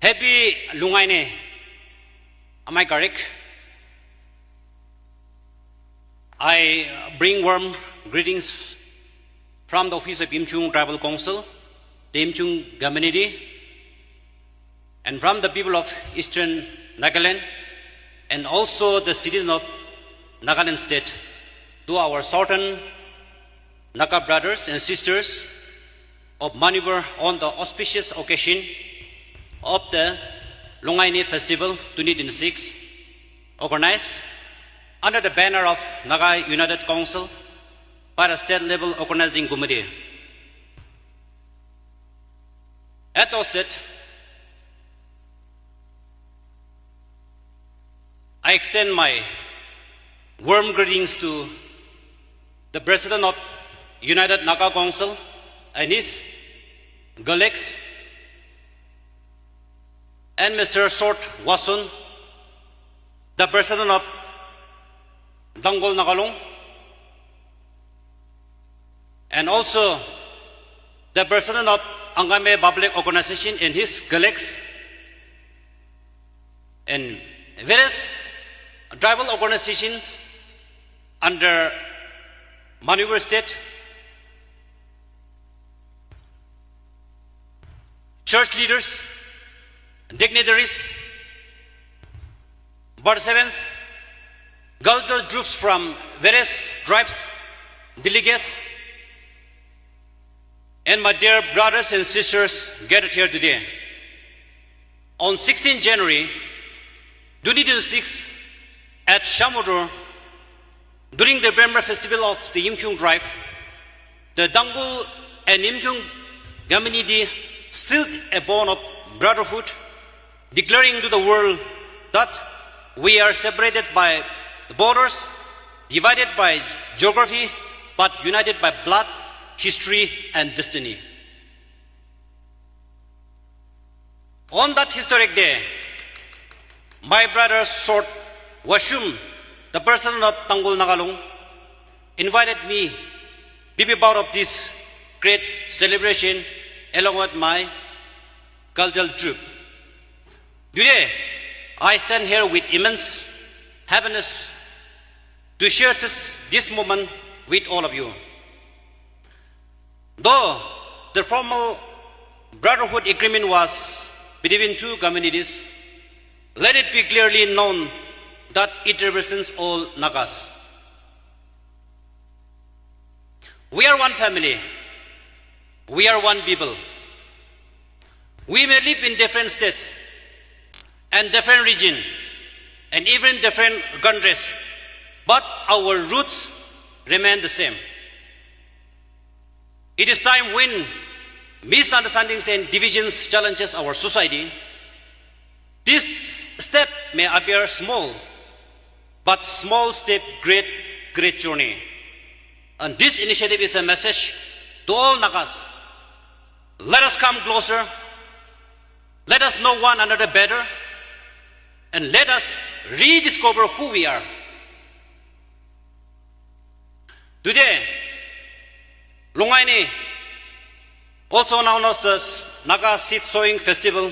Happy Lungaine. Am I correct? I bring warm greetings from the office of Yimchung Tribal Council, the Yimchung community, and from the people of Eastern Nagaland, and also the citizens of Nagaland State, to our southern Naga brothers and sisters of Manipur on the auspicious occasion of the Lungaine Festival 2026, organized under the banner of Naga United Council by the state level organizing committee. At the outset, I extend my warm greetings to the President of United Naga Council and his colleagues, and Mr. Sort Wasun, the President of Dangol Nagalong, and also the President of Angame Public Organization and his colleagues, and various tribal organizations under Manipur State, church leaders, dignitaries, participants, cultural groups from various tribes, delegates, and my dear brothers and sisters gathered here today. On 16 January 2026 at Shamudur, during the Brahma festival of the Yimchung tribe, the Dangul and Yimchung community sealed a bond of brotherhood, declaring to the world that we are separated by borders, divided by geography, but united by blood, history, and destiny. On that historic day, my brother Sort Washum, the President of Tangul Nagalung, invited me to be part of this great celebration along with my cultural troop. Today, I stand here with immense happiness to share this moment with all of you. Though the formal brotherhood agreement was between two communities, let it be clearly known that it represents all Nagas. We are one family. We are one people. We may live in different states and different regions and even different countries, but our roots remain the same. It is time when misunderstandings and divisions challenges our society. This step may appear small, but small step, great journey. And this initiative is a message to all Nagas. Let us come closer. Let us know one another better. And let us rediscover who we are. Today, Lungaine, also known as the Naga Seed Sowing Festival,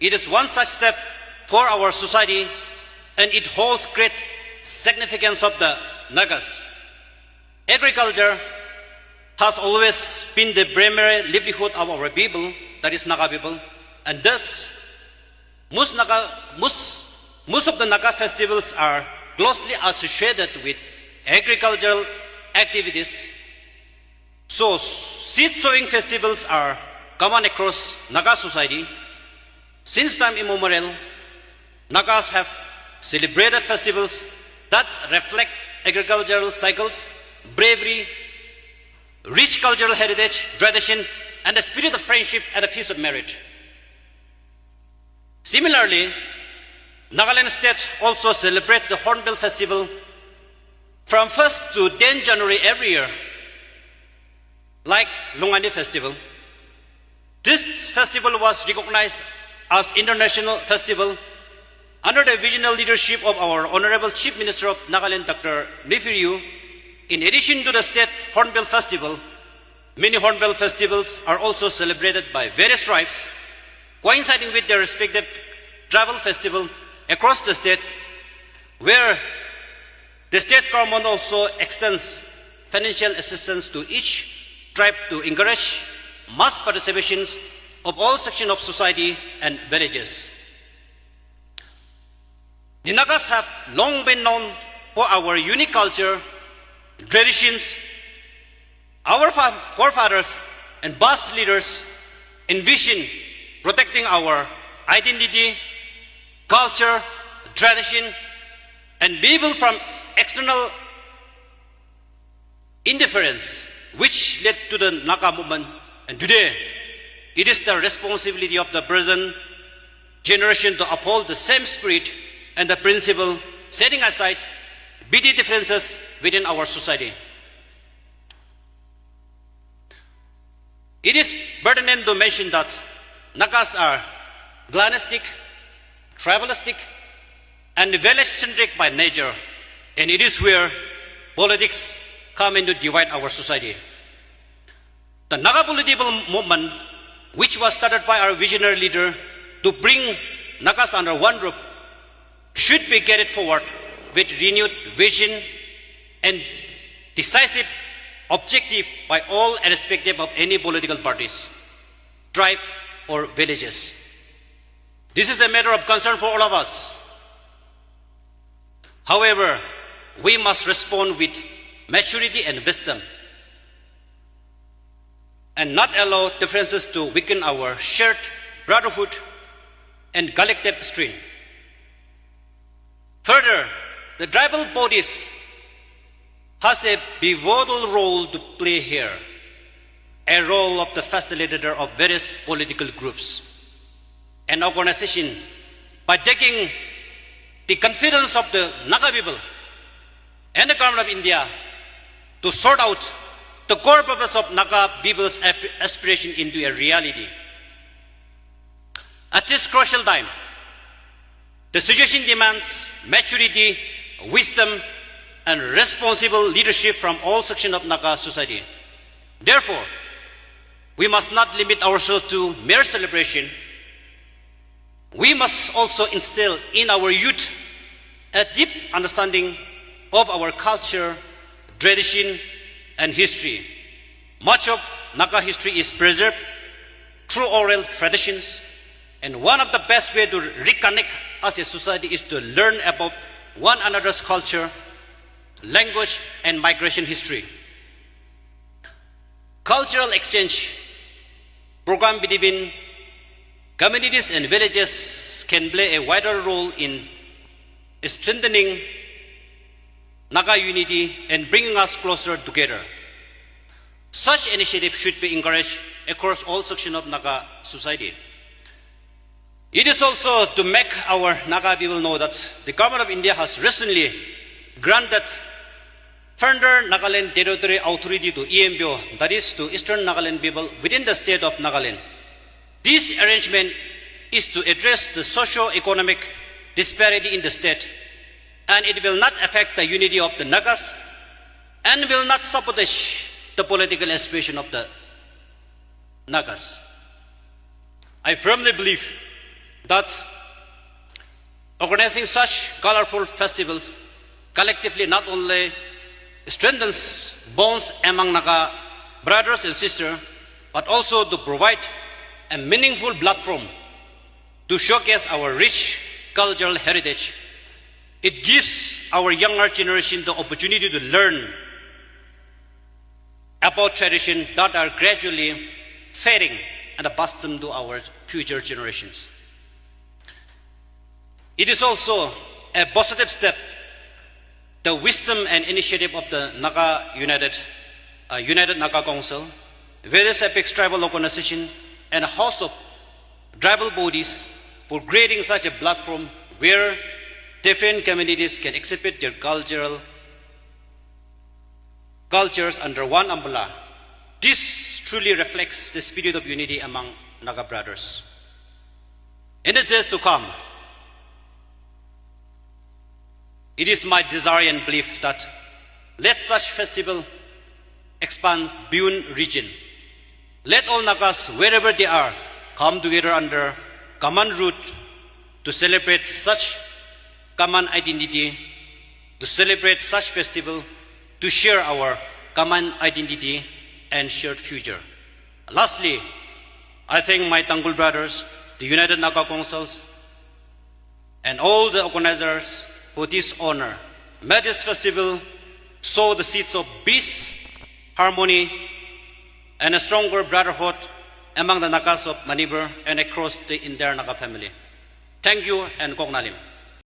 it is one such step for our society, and it holds great significance of the Nagas. Agriculture has always been the primary livelihood of our people, that is Naga people, and thus most of the Naga festivals are closely associated with agricultural activities. So seed sowing festivals are common across Naga society. Since time immemorial, Nagas have celebrated festivals that reflect agricultural cycles, bravery, rich cultural heritage, tradition, and the spirit of friendship and the feast of merit. Similarly, Nagaland State also celebrates the Hornbill Festival from 1st to 10 January every year, like Lungaine Festival. This festival was recognized as International Festival under the visionary leadership of our Honorable Chief Minister of Nagaland, Dr. Nifiriu. In addition to the State Hornbill Festival, many Hornbill festivals are also celebrated by various tribes coinciding with their respective tribal festival across the state, where the state government also extends financial assistance to each tribe to encourage mass participations of all sections of society and villages. The Nagas have long been known for our unique culture, traditions. Our forefathers and past leaders envisioned protecting our identity, culture, tradition, and be able from external interference, which led to the Naga movement. And today, it is the responsibility of the present generation to uphold the same spirit and the principle, setting aside petty differences within our society. It is pertinent to mention that Nagas are clanistic, tribalistic, and village-centric by nature, and it is where politics come in to divide our society. The Naga political movement, which was started by our visionary leader to bring Nagas under one roof, should be carried forward with renewed vision and decisive objective by all irrespective of any political parties, tribe, or villages. This is a matter of concern for all of us. However, we must respond with maturity and wisdom and not allow differences to weaken our shared brotherhood and collective strength. Further, the tribal bodies has a pivotal role to play here, a role of the facilitator of various political groups and organization by taking the confidence of the Naga people and the government of India to sort out the core purpose of Naga people's aspiration into a reality. At this crucial time, the situation demands maturity, wisdom, and responsible leadership from all sections of Naga society. Therefore, we must not limit ourselves to mere celebration. We must also instill in our youth a deep understanding of our culture, tradition, and history. Much of Naga history is preserved through oral traditions, and one of the best ways to reconnect as a society is to learn about one another's culture, language, and migration history. Cultural exchange program between communities and villages can play a vital role in strengthening Naga unity and bringing us closer together. Such initiatives should be encouraged across all sections of Naga society. It is also to make our Naga people know that the government of India has recently granted further Nagaland Territory Authority to EMBO, that is to Eastern Nagaland people within the state of Nagaland. This arrangement is to address the socio-economic disparity in the state, and it will not affect the unity of the Nagas and will not sabotage the political aspiration of the Nagas. I firmly believe that organizing such colorful festivals collectively not only strengthens bonds among Naga brothers and sisters, but also to provide a meaningful platform to showcase our rich cultural heritage. It gives our younger generation the opportunity to learn about traditions that are gradually fading and pass them to our future generations. It is also a positive step, the wisdom and initiative of the Naga United Naga Council, various apex tribal organizations, and a host of tribal bodies for creating such a platform where different communities can exhibit their cultures under one umbrella. This truly reflects the spirit of unity among Naga brothers. In the days to come, it is my desire and belief that let such festival expand beyond region. Let all Nagas, wherever they are, come together under common root to celebrate such common identity, to celebrate such festival, to share our common identity and shared future. Lastly, I thank my Tanggul brothers, the United Naga Councils, and all the organizers for this honor. May this festival sow the seeds of peace, harmony, and a stronger brotherhood among the Nagas of Manipur and across the entire Naga family. Thank you and Kok Nalim.